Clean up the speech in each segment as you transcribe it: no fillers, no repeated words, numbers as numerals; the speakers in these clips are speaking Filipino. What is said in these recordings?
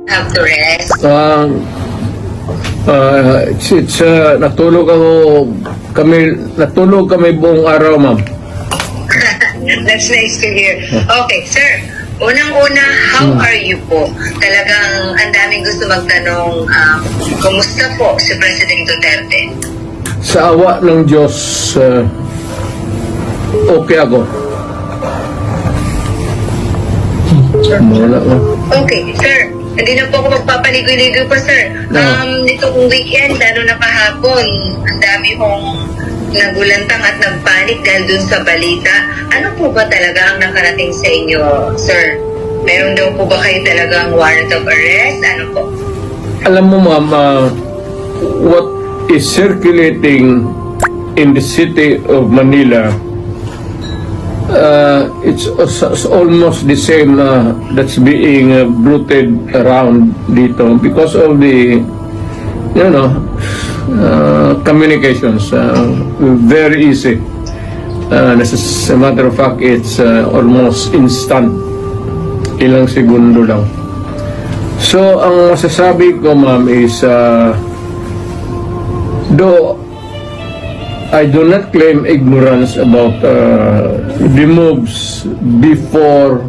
have to rest. Natulog kami buong araw, ma'am. That's nice to hear. Okay, sir. Unang-una, how are you po? Talagang ang daming gusto magtanong, kumusta po si President Duterte? Sa awa ng Diyos, okay ako. Wala, ma'am. Okay, sir. Hindi na po ako magpapaligoy-ligoy pa, sir. Nitong weekend, lalo na kahapon, ang dami hong nagulantang at nagpanik dahil dun sa balita. Ano po ba talaga ang nakarating sa inyo, sir? Meron daw po ba kayo talagang warrant of arrest? Ano po? Alam mo, ma'am, what is circulating in the city of Manila, it's almost the same that's being bruited around dito because of the, communications. Very easy. As a matter of fact, it's almost instant. Ilang segundo lang. So, ang masasabi ko, ma'am, is though I do not claim ignorance about the moves before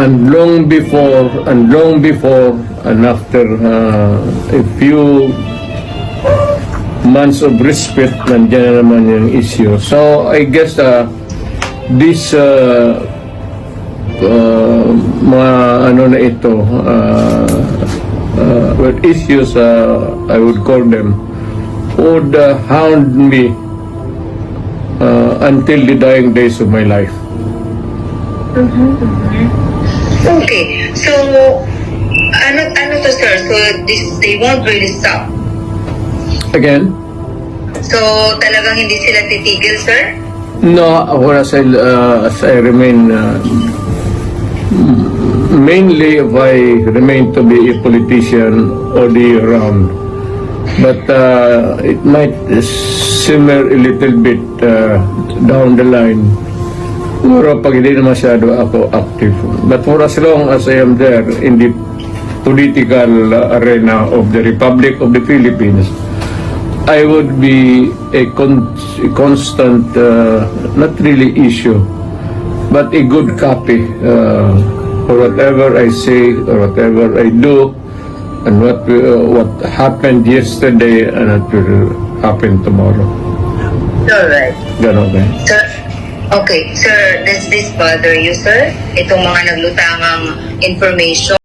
and long before and after a few months of respite, nandiyan na naman yung issue. So I guess this mga ano na ito issues, I would call them, would hound me until the dying days of my life. Okay, so ano to, sir? So they won't really stop. Again? So talagang hindi sila titigil, sir? No, as I remain, mainly if I remain to be a politician all the year round. But it might simmer a little bit down the line. Siguro pag hindi na masyado ako active. But for as long as I am there in the political arena of the Republic of the Philippines, I would be a constant, not really issue, but a good copy for whatever I say or whatever I do, and what happened yesterday and what will happen tomorrow. Alright. Ganon ba? Sir, okay, sir, does this bother you, sir? Itong mga naglutangang information